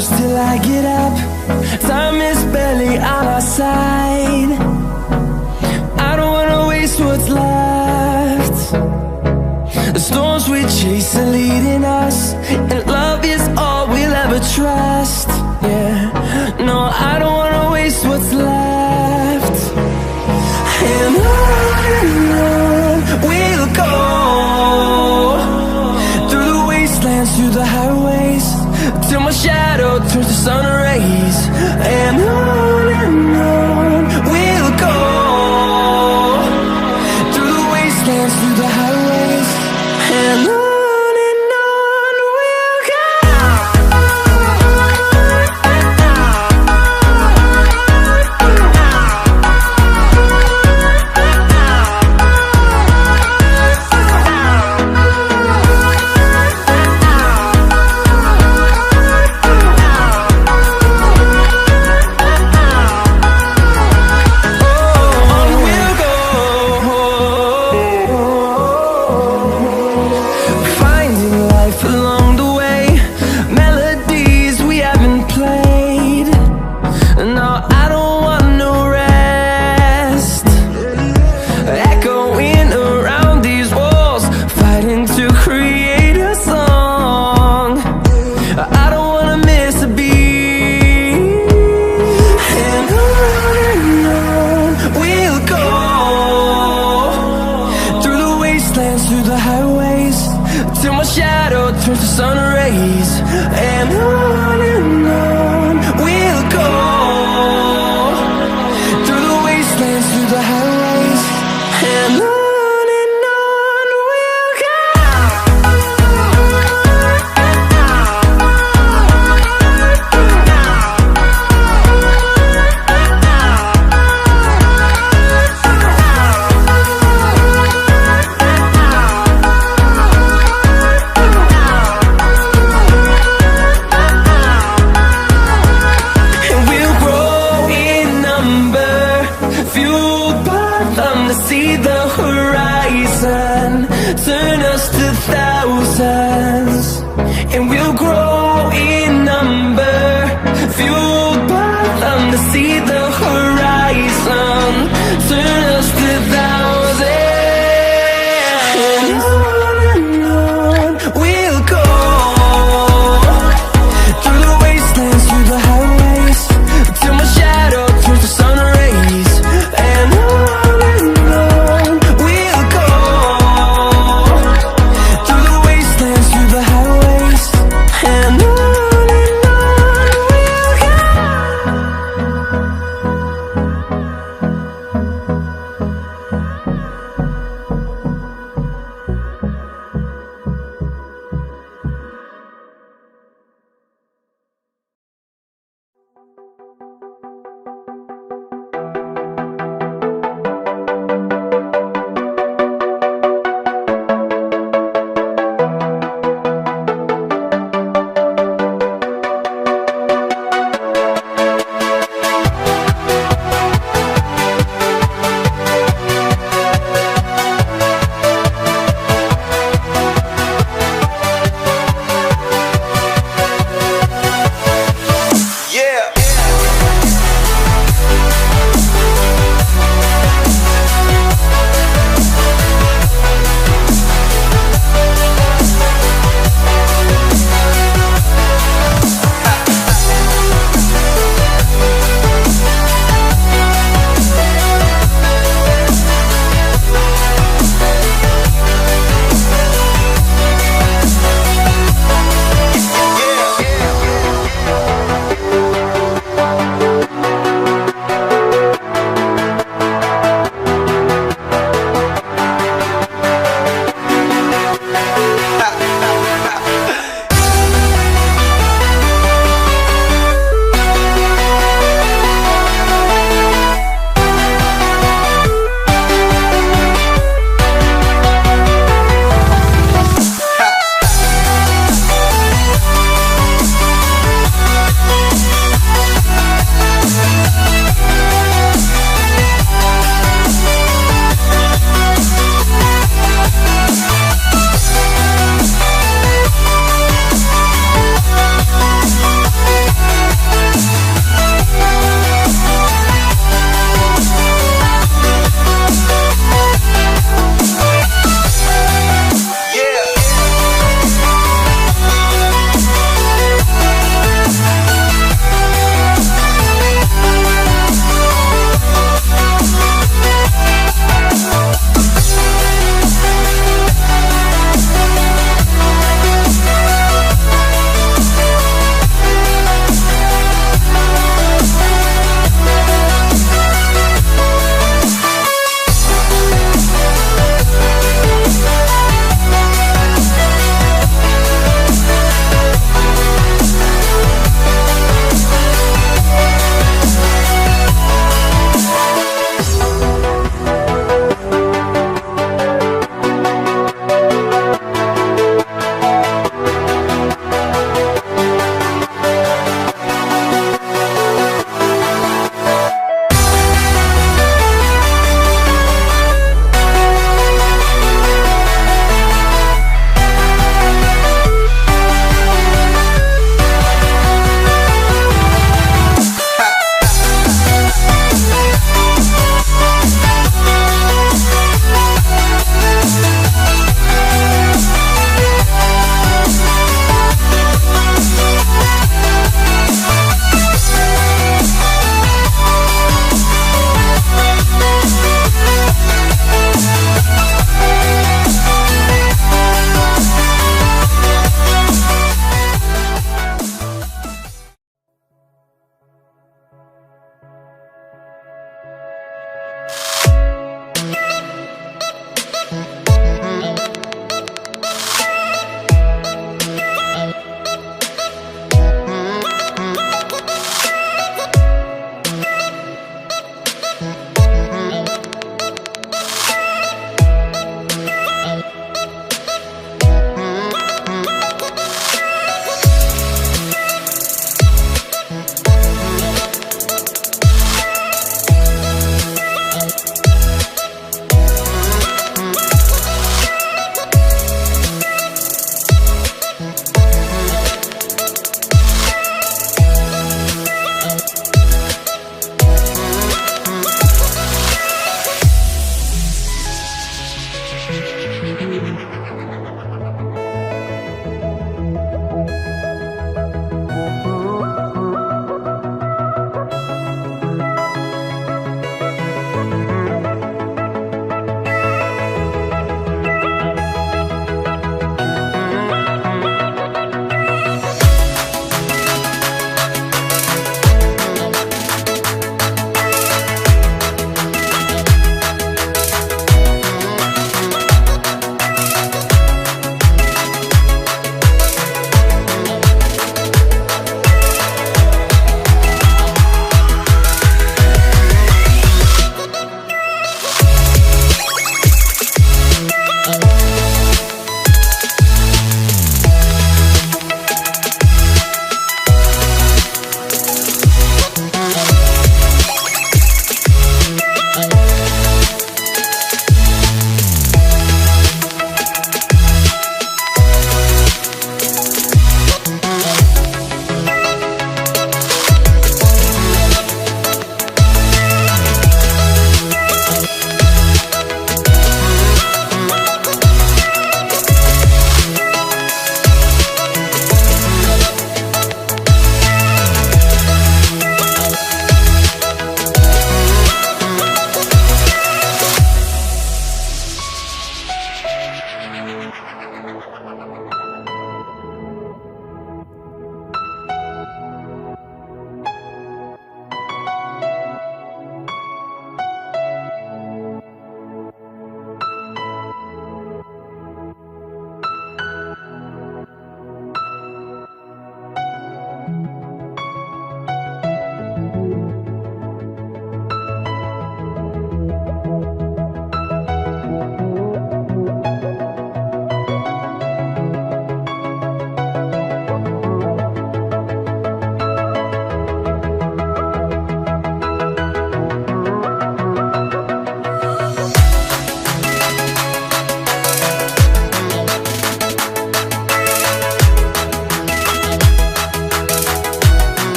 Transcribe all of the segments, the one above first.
close till I get up. Time is barely on our side. I don't wanna waste what's left. The storms we chase are leading us, and love is all we'll ever trust. Yeah, no, I don't wanna waste what's left. And on we'll go, through the wastelands, through the highways, till my shadow turns to sun rays. And on we'll go, through the wastelands, through the highways, and on we'll go. Through the highways, till my shadow turns to sun rays. And on we'll go, through the wastelands, through the highways, and on we'll go. To see the horizon, turn us to thousands, and we'll grow in number, fueled by them. To see the horizon, turn us to thousands, and on we'll go, through the wastelands, through the highways, till my shadow turns to sun rays. And we'll go, through the wastelands, through the highways, and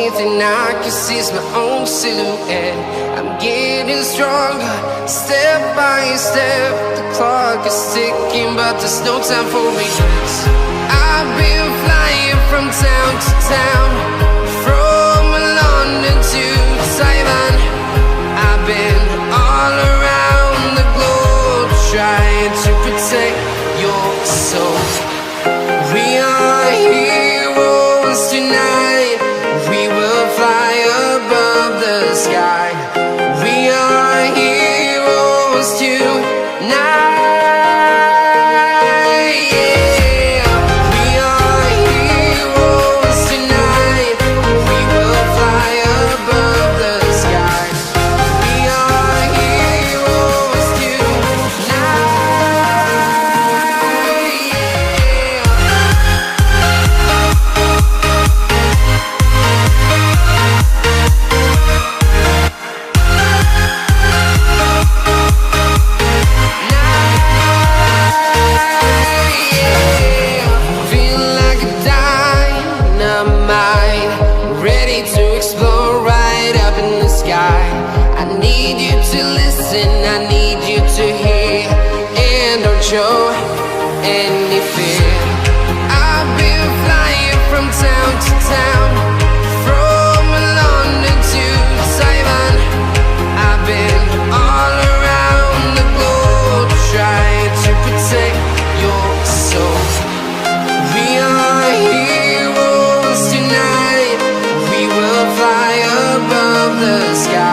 only thing I can see is my own silhouette. I'm getting stronger, step by step. The clock is ticking, but there's no time for regrets. I've been flying from town to town, from London to Taiwan. I've been all around the globe, trying to protect your soul. We are heroes tonight. We will fly above the sky. We are heroes tonight. Yeah. We are heroes tonight. We will fly above the sky. We are heroes tonight. Feel like a dynamite, ready to explode right up in the sky. I need you to listen, I need you to hear, and don't show any fear. I've been flying from town to town, from London to Taiwan. I've been all around the globe, trying to protect your soul. We are heroes tonight. We will fly above the sky.